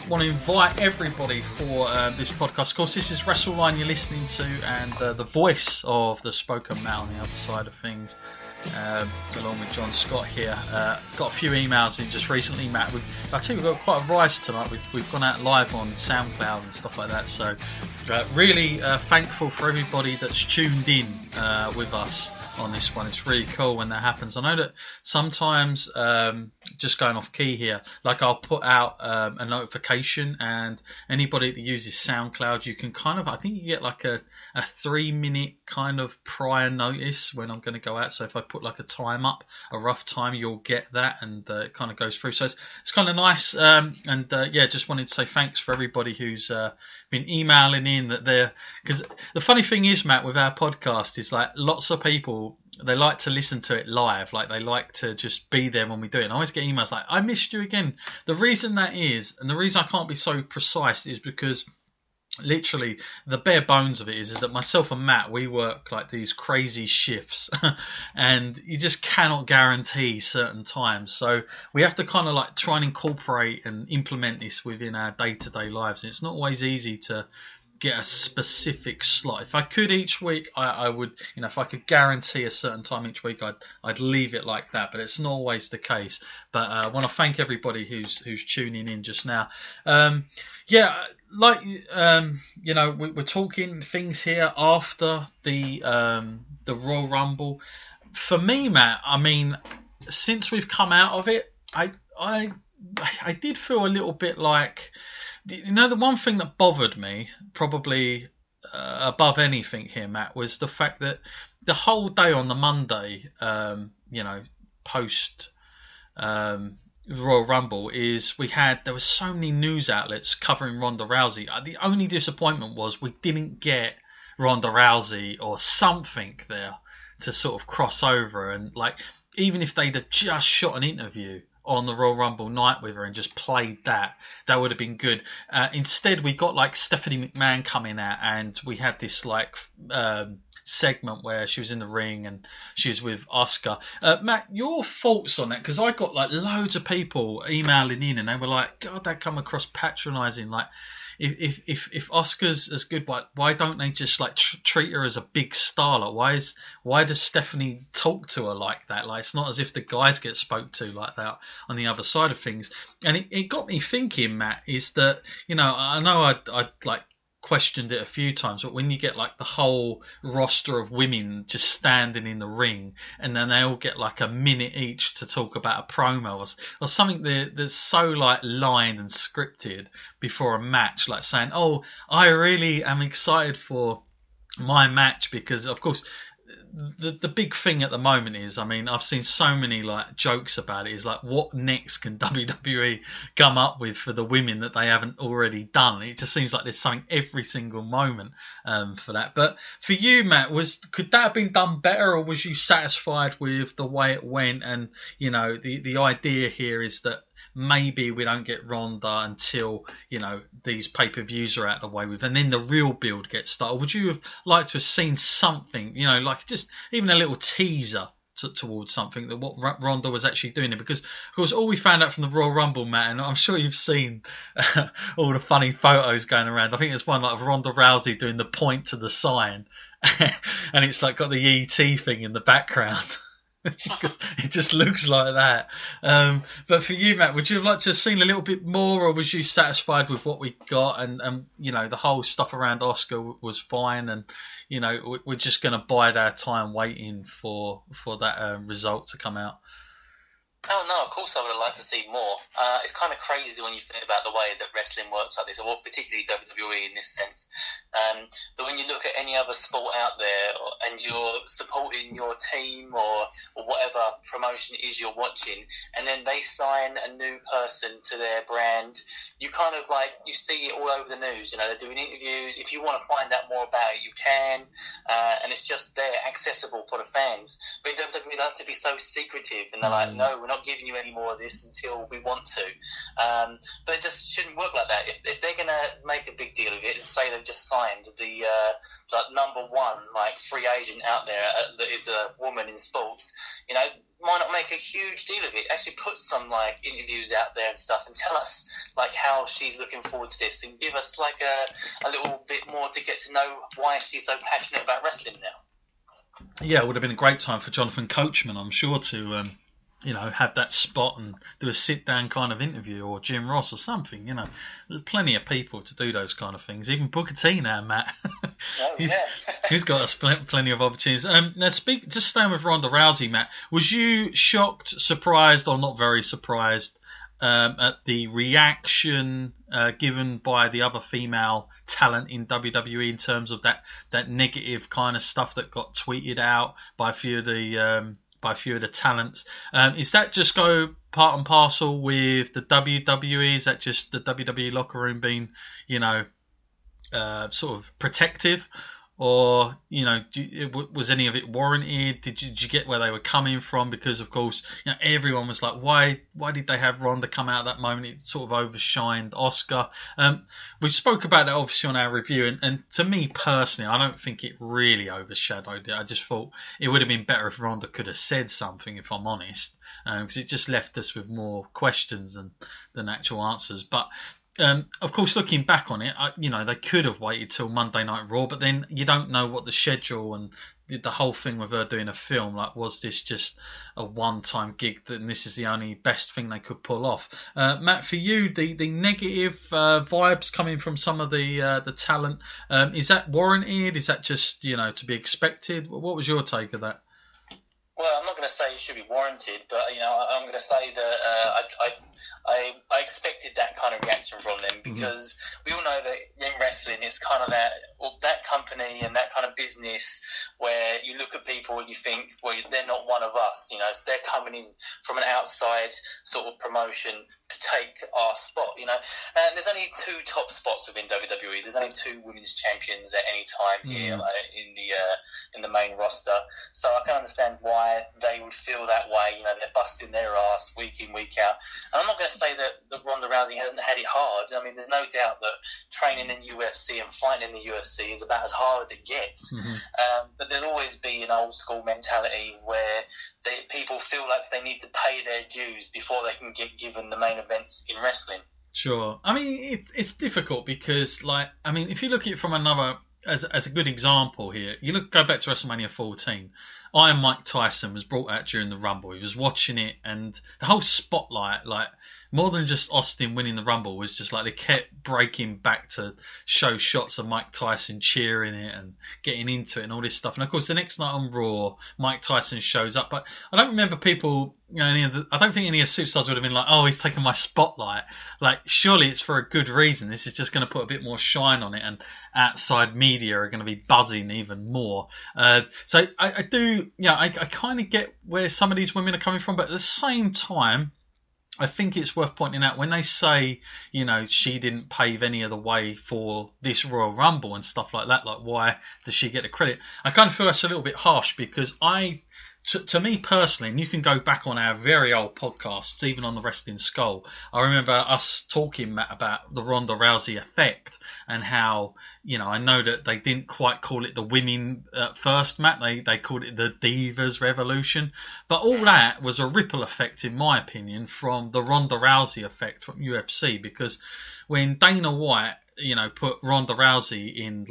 want to invite everybody for this podcast. Of course, this is WrestleLine you're listening to, and the voice of the spoken Matt on the other side of things, along with John Scott here. Got a few emails in just recently, Matt. I think we've got quite a rise tonight. We've gone out live on SoundCloud and stuff like that. So really thankful for everybody that's tuned in with us on this one. It's really cool when that happens. I know that sometimes, just going off key here, like I'll put out a notification, and anybody that uses SoundCloud, you can kind of, I think you get like a 3-minute kind of prior notice when I'm going to go out. So if I put like a time up, a rough time, you'll get that, and it kind of goes through. So it's kind of nice. Yeah, just wanted to say thanks for everybody who's been emailing in that they're, because the funny thing is, Matt, with our podcast is like lots of people, they like to listen to it live, like they like to just be there when we do it. And I always get emails like, I missed you again. The reason that is, and the reason I can't be so precise, is because literally the bare bones of it is that myself and Matt, we work like these crazy shifts and you just cannot guarantee certain times, so we have to kind of like try and incorporate and implement this within our day-to-day lives, and it's not always easy to get a specific slot. If I could each week, I would, if I could guarantee a certain time each week, I'd leave it like that, but it's not always the case. But I want to thank everybody who's tuning in just now. We're talking things here after the Royal Rumble. For me, Matt, I mean, since we've come out of it, I did feel a little bit like, the one thing that bothered me, probably above anything here, Matt, was the fact that the whole day on the Monday, post Royal Rumble, there were so many news outlets covering Ronda Rousey. The only disappointment was we didn't get Ronda Rousey or something there to sort of cross over, and like even if they'd have just shot an interview on the Royal Rumble night with her and just played that would have been good. Instead, we got like Stephanie McMahon coming out, and we had this like segment where she was in the ring and she was with Asuka. Matt, your thoughts on that? Because I got like loads of people emailing in, and they were like, God, that come across patronising. Like, if Asuka's as good, why don't they just like treat her as a big star? Like, why does Stephanie talk to her like that? Like, it's not as if the guys get spoke to like that on the other side of things. And it got me thinking, Matt, is that, I know I'd like questioned it a few times, but when you get like the whole roster of women just standing in the ring, and then they all get like a minute each to talk about a promo or something that's so like lined and scripted before a match, like saying, oh, I really am excited for my match, because of course the big thing at the moment is, I mean, I've seen so many like jokes about it, is like, what next can WWE come up with for the women that they haven't already done? It just seems like there's something every single moment for that. But for you, Matt, could that have been done better, or was you satisfied with the way it went? And the idea here is that maybe we don't get Ronda until these pay-per-views are out of the way with, and then the real build gets started. Would you have liked to have seen something, like just even a little teaser towards something, that what Ronda was actually doing it? Because of course all we found out from the Royal Rumble, Matt, and I'm sure you've seen all the funny photos going around. I think there's one like of Ronda Rousey doing the point to the sign and it's like got the ET thing in the background. It just looks like that. But for you, Matt, would you have liked to have seen a little bit more, or was you satisfied with what we got? And the whole stuff around Asuka was fine, and we're just going to bide our time waiting for that result to come out. Oh no, of course I would have liked to see more. It's kind of crazy when you think about the way that wrestling works like this, or particularly WWE in this sense. But when you look at any other sport out there, and you're supporting your team or whatever promotion it is you're watching, and then they sign a new person to their brand, you kind of like, you see it all over the news. They're doing interviews. If you want to find out more about it, you can, and it's just there, accessible for the fans. But in WWE, they like to be so secretive, and they're like, no, we're not giving you any more of this until we want to. But it just shouldn't work like that. If they're going to make a big deal of it and say they've just signed the number one like free agent out there that is a woman in sports, why not make a huge deal of it? Actually put some like interviews out there and stuff, and tell us like how she's looking forward to this, and give us like a little bit more to get to know why she's so passionate about wrestling now. Yeah, it would have been a great time for Jonathan Coachman, I'm sure, to have that spot and do a sit-down kind of interview, or Jim Ross or something. There's plenty of people to do those kind of things. Even Booker T now, Matt. Oh, he's got us plenty of opportunities. Now, just staying with Ronda Rousey, Matt, was you shocked, surprised, or not very surprised at the reaction given by the other female talent in WWE in terms of that negative kind of stuff that got tweeted out by a few of the talents? Is that just go part and parcel with the WWE? Is that just the WWE locker room being, sort of protective? Or, was any of it warranted? Did you get where they were coming from? Because, of course, everyone was like, why did they have Ronda come out at that moment? It sort of overshined Oscar. We spoke about that, obviously, on our review. And to me, personally, I don't think it really overshadowed it. I just thought it would have been better if Ronda could have said something, if I'm honest. Because it just left us with more questions than actual answers. But of course, looking back on it, they could have waited till Monday Night Raw, but then you don't know what the schedule and the whole thing with her doing a film, like, was this just a one-time gig and this is the only best thing they could pull off? Matt, for you, the negative vibes coming from some of the talent, is that warranted? Is that just, to be expected? What was your take of that? Well, I'm not going to say it should be warranted, but I'm going to say that I expected that kind of reaction from them, because we all know that in wrestling it's kind of that company and that kind of business where you look at people and you think, well, they're not one of us, so they're coming in from an outside sort of promotion to take our spot, and there's only two top spots within WWE. There's only two women's champions at any time here in the main roster, so I can understand why they would feel that way. They're busting their ass week in, week out. And I'm not going to say that Ronda Rousey hasn't had it hard. I mean, there's no doubt that training in UFC and fighting in the UFC is about as hard as it gets. But there'll always be an old school mentality where people feel like they need to pay their dues before they can get given the main events in wrestling. Sure. I mean, it's difficult because, if you look at it from another, as a good example here, go back to WrestleMania 14. Iron Mike Tyson was brought out during the Rumble. He was watching it, and the whole spotlight, more than just Austin winning the Rumble, was just they kept breaking back to show shots of Mike Tyson cheering it and getting into it and all this stuff. And of course, the next night on Raw, Mike Tyson shows up. But I don't remember people, I don't think any of the superstars would have been like, oh, he's taking my spotlight. Surely it's for a good reason. This is just going to put a bit more shine on it, and outside media are going to be buzzing even more. So I do, I kind of get where some of these women are coming from, but at the same time, I think it's worth pointing out when they say, she didn't pave any of the way for this Royal Rumble and stuff like that, why does she get the credit? I kind of feel that's a little bit harsh, because to me personally, and you can go back on our very old podcasts, even on the Wrestling Skull, I remember us talking, Matt, about the Ronda Rousey effect and how, I know that they didn't quite call it the women at first, Matt. They called it the Divas Revolution. But all that was a ripple effect, in my opinion, from the Ronda Rousey effect from UFC, because when Dana White, put Ronda Rousey in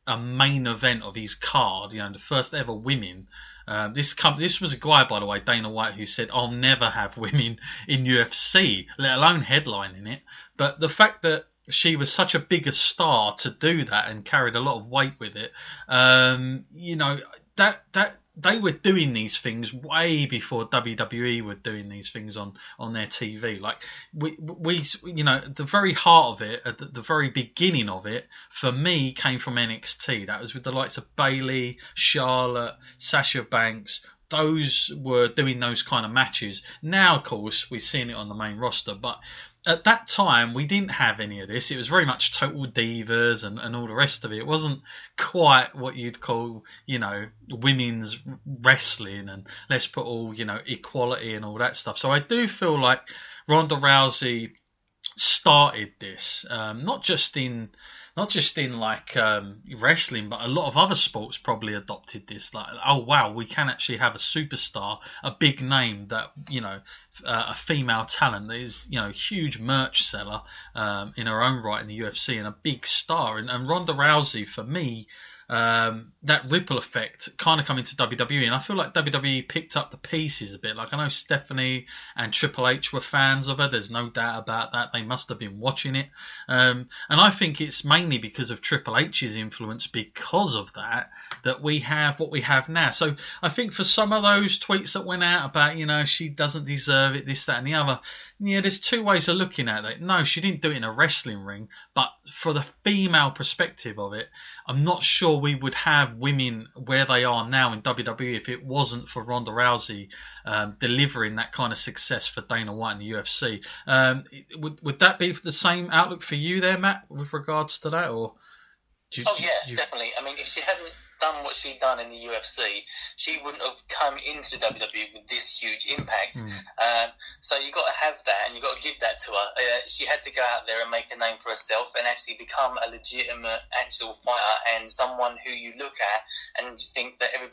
a main event of his card, the first ever women. This was a guy, by the way, Dana White, who said, I'll never have women in UFC, let alone headlining it. But the fact that she was such a bigger star to do that and carried a lot of weight with it, that they were doing these things way before WWE were doing these things on their TV. We the very heart of it, at the very beginning of it, for me, came from NXT. That was with the likes of Bayley, Charlotte, Sasha Banks. Those were doing those kind of matches. Now, of course, we're seeing it on the main roster, but at that time, we didn't have any of this. It was very much total divas and all the rest of it. It wasn't quite what you'd call, women's wrestling and let's put all, equality and all that stuff. So I do feel like Ronda Rousey started this, not just in not just in like wrestling, but a lot of other sports probably adopted this. Like, oh wow, we can actually have a superstar, a big name that a female talent that is huge merch seller in her own right in the UFC and a big star. And Ronda Rousey, for me, that ripple effect kind of coming to WWE, and I feel like WWE picked up the pieces a bit. Like, I know Stephanie and Triple H were fans of her, there's no doubt about that. They must have been watching it, and I think it's mainly because of Triple H's influence, because of that we have what we have now. So I think for some of those tweets that went out about she doesn't deserve it, this, that and the other, there's two ways of looking at it. No, she didn't do it in a wrestling ring, but for the female perspective of it, I'm not sure we would have women where they are now in WWE if it wasn't for Ronda Rousey delivering that kind of success for Dana White in the UFC. Would that be the same outlook for you there, Matt, with regards to that? Or definitely. I mean, if she hadn't done what she'd done in the UFC, she wouldn't have come into the WWE with this huge impact. So you got to have that, and you got to give that to her. She had to go out there and make a name for herself, and actually become a legitimate, actual fighter, and someone who you look at and think that every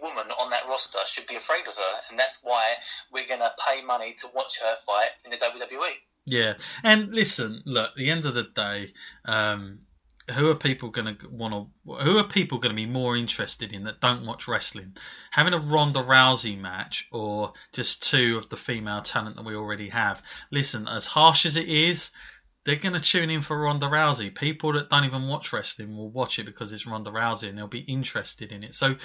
woman on that roster should be afraid of her, and that's why we're going to pay money to watch her fight in the WWE. Yeah, and listen, look, at the end of the day, who are people going to be more interested in that don't watch wrestling? Having a Ronda Rousey match, or just two of the female talent that we already have? Listen, as harsh as it is, they're going to tune in for Ronda Rousey. People that don't even watch wrestling will watch it because it's Ronda Rousey, and they'll be interested in it. So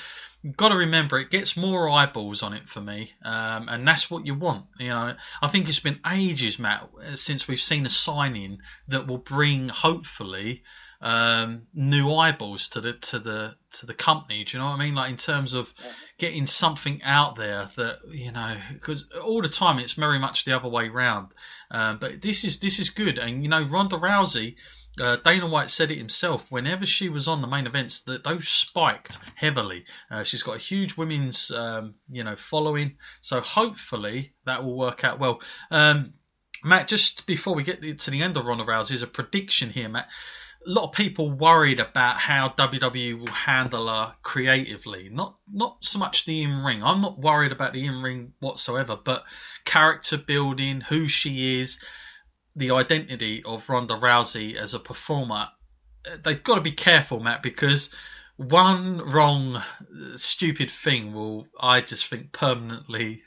you've got to remember, it gets more eyeballs on it for me, and that's what you want. I think it's been ages, Matt, since we've seen a signing that will bring, hopefully, new eyeballs to the company. Do you know what I mean? Like, in terms of getting something out there that because all the time it's very much the other way round. But this is good, and Ronda Rousey, Dana White said it himself. Whenever she was on the main events, that those spiked heavily. She's got a huge women's following, so hopefully that will work out well. Matt, just before we get to the end of Ronda Rousey, there's a prediction here, Matt. A lot of people worried about how WWE will handle her creatively. Not so much the in-ring. I'm not worried about the in-ring whatsoever, but character building, who she is, the identity of Ronda Rousey as a performer. They've got to be careful, Matt, because one wrong, stupid thing will, I just think, permanently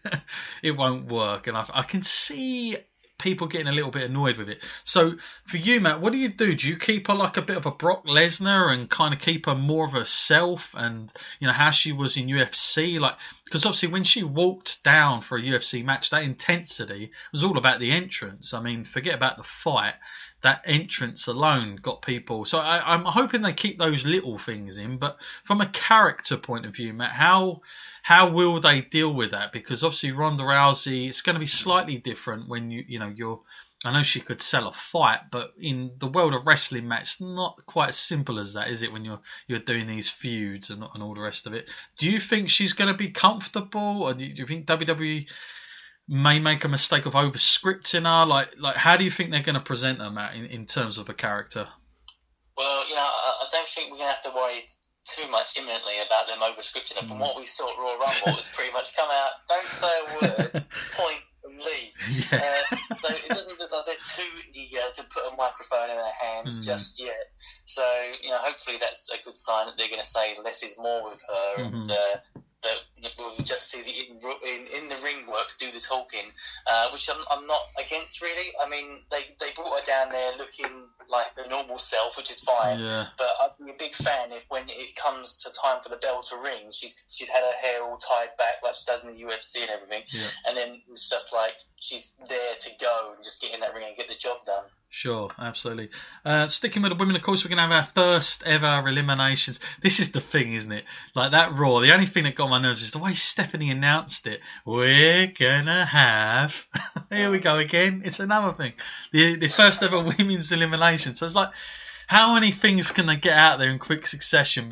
it won't work. And I can see people getting a little bit annoyed with it. So for you, Matt, what do you do? Do you keep her like a bit of a Brock Lesnar and kind of keep her more of herself, and how she was in UFC? Like, because obviously when she walked down for a UFC match, that intensity was all about the entrance. I mean, forget about the fight. That entrance alone got people. So I'm hoping they keep those little things in. But from a character point of view, Matt, how will they deal with that? Because obviously Ronda Rousey, it's going to be slightly different when you're. I know she could sell a fight, but in the world of wrestling, Matt, it's not quite as simple as that, is it? When you're doing these feuds and all the rest of it. Do you think she's going to be comfortable, or do you think WWE may make a mistake of over scripting her? Like how do you think they're going to present her, Matt, in terms of a character? Well, I don't think we're going to have to worry too much imminently about them over scripting her. From what we saw at Royal Rumble, it's pretty much come out, don't say a word, point and leave. Yeah. So it doesn't look like they're too eager to put a microphone in their hands just yet. So, hopefully that's a good sign that they're going to say less is more with her, and that we'll just see the in the ring work do the talking, which I'm not against, really. I mean, they brought her down there looking like her normal self, which is fine. Yeah. But I'd be a big fan if, when it comes to time for the bell to ring, she'd had her hair all tied back like she does in the UFC and everything, and then it's just like she's there to go and just get in that ring and get the job done. Sure, absolutely. Sticking with the women, of course, we're going to have our first ever eliminations. This is the thing, isn't it? Like that Raw, the only thing that got on my nerves is the way Stephanie announced it. We're going to have... Here we go again. It's another thing. The first ever women's elimination. So it's like, how many things can they get out there in quick succession